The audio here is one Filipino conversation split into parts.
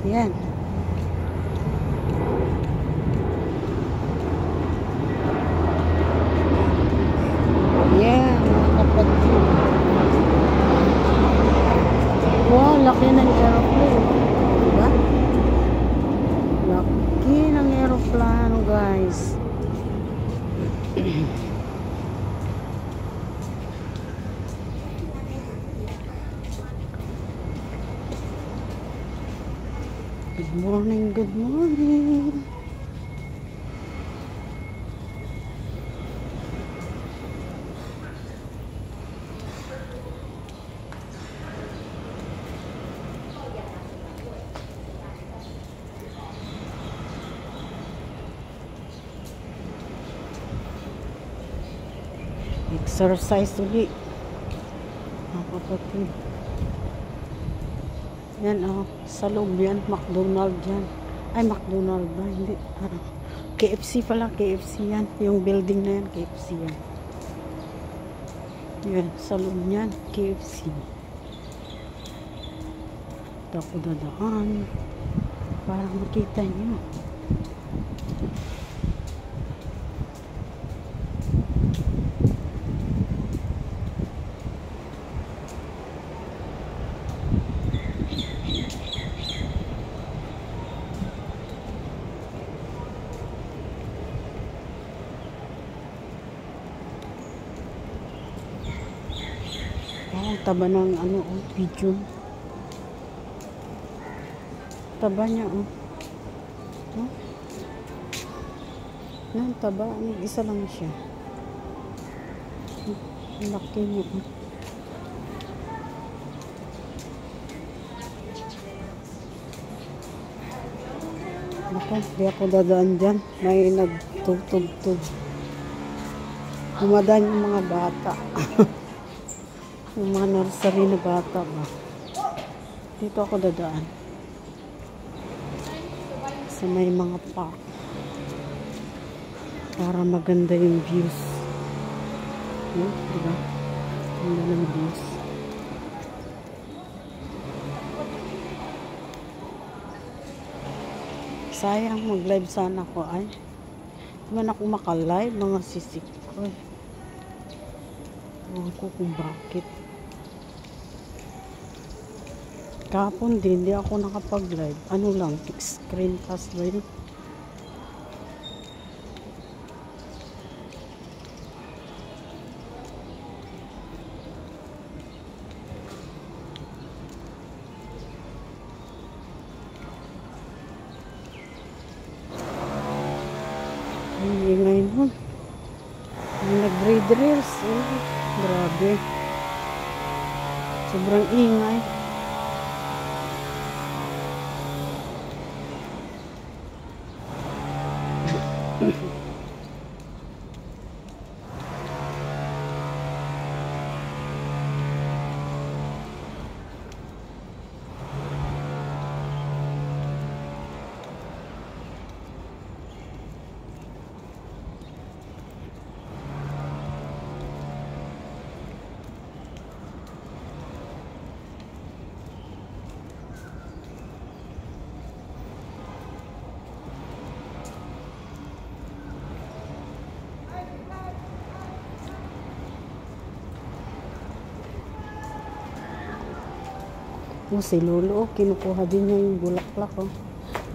Yan. Yan, mga kapatid. Wow, laki ng aeroplane. Diba? Laki ng aeroplano, guys. Good morning, good morning. Exercise ulit. Mga kapatid. Yan sa loob yan, McDonald yan. Ay, McDonald ba? Hindi. KFC pala, KFC yan. Yung building na yan, KFC yan. Yan, sa loob yan, KFC. Ito ako dadaan. Para makita nyo. Ang taba ng video. Taba niya, Ang taba, isa lang siya. Laki niya, Naku, di ako dadaan dyan. May nagtugtugtug. Dumadaan yung mga bata. Yung mga nursery na bata ba. Dito ako dadaan. Sa may mga park. Para maganda yung views. Diba? Ganda ng views. Sayang mag-live sana ko ay. Di man ako maka-live mga sisik ko. Ewan ko kung bakit. Kahapon din, di ako nakapag-live. Ano lang, screencast ba yun? Ay, ngayon mo. Nag-readers. Grabe. Sobrang ingay. Si Lolo, kinukuha din niya yung bulaklak.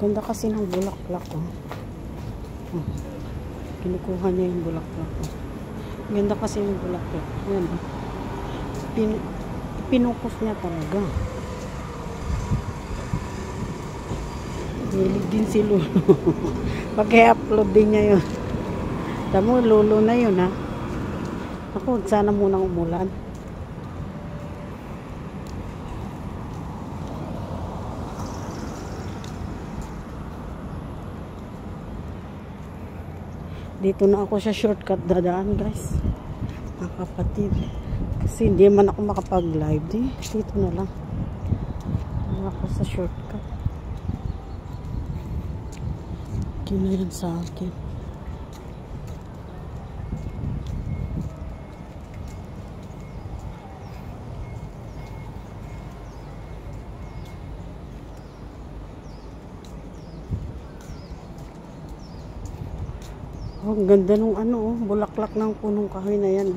Ganda kasi ng bulaklak. Kinukuha niya yung bulaklak. Ganda kasi yung bulaklak. Yan. Pinukos niya talaga. Hilig din si Lolo. Pag-i-upload din niya yun. Tamo, Lolo na yun, ha. Ako, sana munang umulan. Dito na ako sa shortcut dadaan, guys. Mga kapatid. Kasi hindi man ako makapag-live. Dito na lang. Dito ako sa shortcut. Okay na yan sa akin. Oh, ang ganda nung ano, oh, bulaklak ng punong kahoy na yan.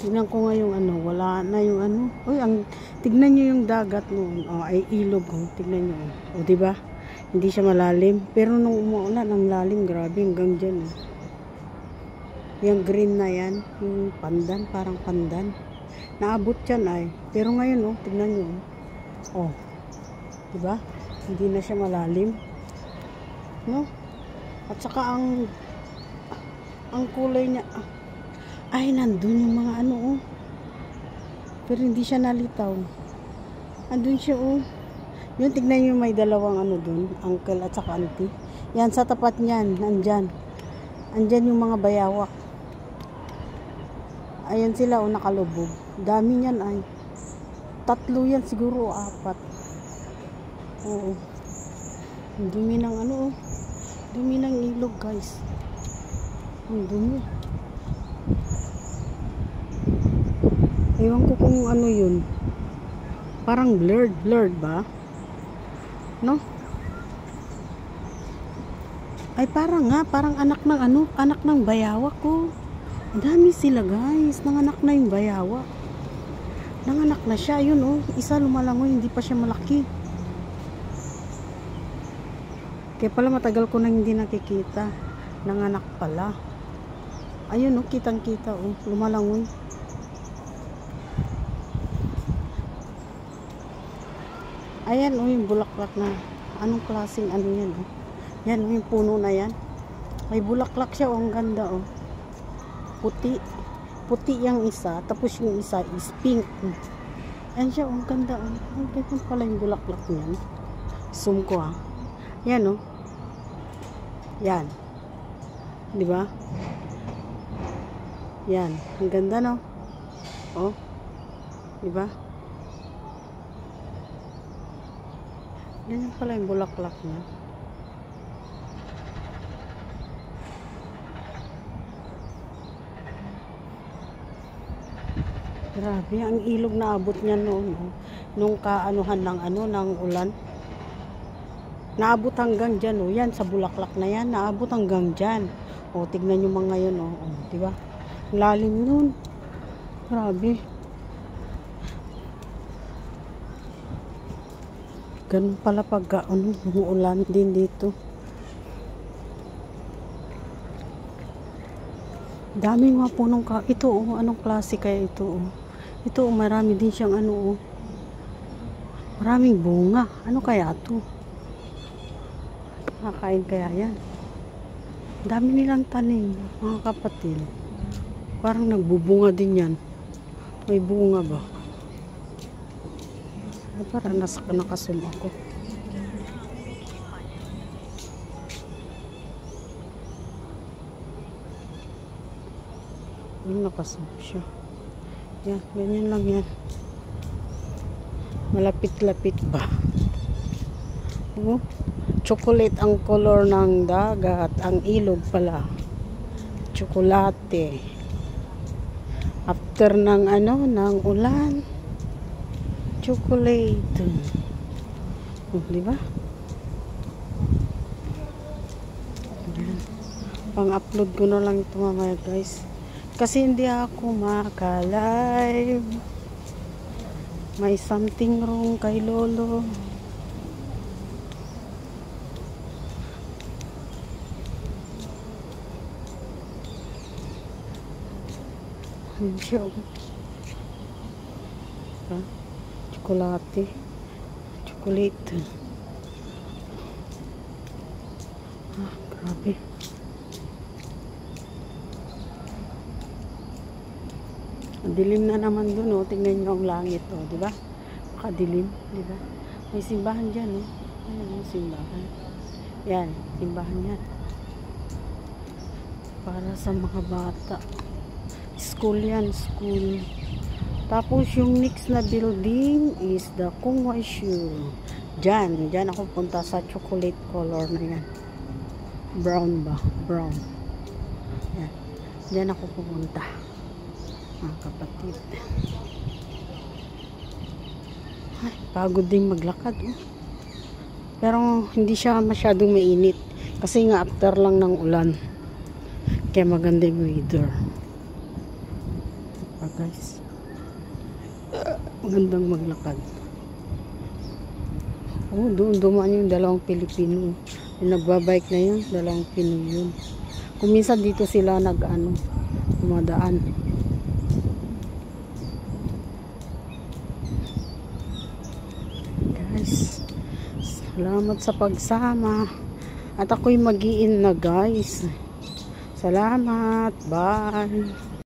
Tignan ko nga yung ano, wala na yung ano. Uy, tignan nyo yung dagat noon. Oh, ay ilog. Oh. Tignan nyo. Oh, diba? Hindi siya malalim. Pero nung umuulan, ang lalim. Grabe, hanggang dyan. Oh. Yung green na yan. Yung pandan, parang pandan. Naabot yan ay. Pero ngayon, oh, tignan nyo. Oh. Diba? Hindi na siya malalim. No? At saka ang kulay niya, ay nandun yung mga ano, oh. Pero hindi siya nalitaw. Andun siya, oh. Yun, tignan nyo, may dalawang ano dun, uncle at saka auntie. Yan, sa tapat niyan, nandyan. Andyan yung mga bayawak. Ayan sila, oh, nakalubog. Dami niyan ay. 3 yan siguro, o 4. Oo. Dumi ng ano, oh. Dumi ng ilog, guys. Ang dumi. Ewan ko kung ano yun. Parang blurred ba? No? Ay parang nga, parang anak ng ano, anak ng bayawak ko. Ang dami sila, guys. Nanganak na yung bayawak. Nanganak na siya, yun oh. Isa lumalangoy, hindi pa siya malaki. Kaya pala matagal ko na hindi nakikita. Nanganak pala. Ayun oh, kitang-kita oh, lumalangoy. Ayan oh, yung bulaklak na. Anong klaseng ano yan oh. Yan oh, yung puno na yan. May bulaklak siya oh, ang ganda oh. Puti. Puti yung isa, tapos yung isa is pink. Ayan siya oh, ang ganda oh. Ang ganda pala yung bulaklak niyan. Zoom ko ah. Yan oh. Yan. Di ba? Yan, ang ganda no. Oh. Di ba? Yan pala yung bulaklak niya. Grabe, ang ilog na abot niya noon, no? Nung kaanuhan ng ano, ng ulan. Naabot hanggang dyan, oh. Yan, sa bulaklak na yan, naabot hanggang dyan. O, tignan nyo mga ngayon, oh. O, diba? Lalim nun. Grabe. Ganun pala pag, ano, umuulan din dito. Daming mga punong ka. Ito, oh, anong klase kaya ito, oh. Ito, oh, marami din siyang, ano, oh. Maraming bunga. Ano kaya ito? Nakakain kaya yan. Dami nilang tanim, mga kapatid. Parang nagbubunga din yan. May bunga ba? Ay, parang nakasum ako. Yung nakasum siya. Yan, ganyan lang yan. Malapit-lapit ba? Oh. Chocolate ang color ng dagat. Ang ilog pala. Chocolate. After ng ano, ng ulan. Chocolate. Oh, di ba? Pang-upload ko na lang ito mamaya, guys. Kasi hindi ako maka-live. May something wrong kay Lolo. Siya. Chocolate. Chocolate. Ah, grabe. Dilim na naman dun, oh. Tingnan nyo ang langit, oh. Diba? Makadilim, diba? May simbahan dyan, oh. Ayan, may simbahan. Yan, simbahan yan. Para sa mga bata. School yan, school. Tapos yung next na building is the Kungwai Shu. Diyan ako punta sa chocolate color na yan. Brown ba? Brown. Yan. Diyan ako pupunta. Mga kapatid. Ay, pagod din maglakad. Oh. Pero hindi siya masyadong mainit. Kasi nga after lang ng ulan. Kaya maganda yung weather. Guys, magandang maglakad. Doon dumaan yung dalawang Pilipino. Yung nagbabike na yun, dalawang Pinoy yun. Kung minsan dito sila dumadaan. Guys, salamat sa pagsama. At ako'y mag-i-in na guys. Salamat. Bye.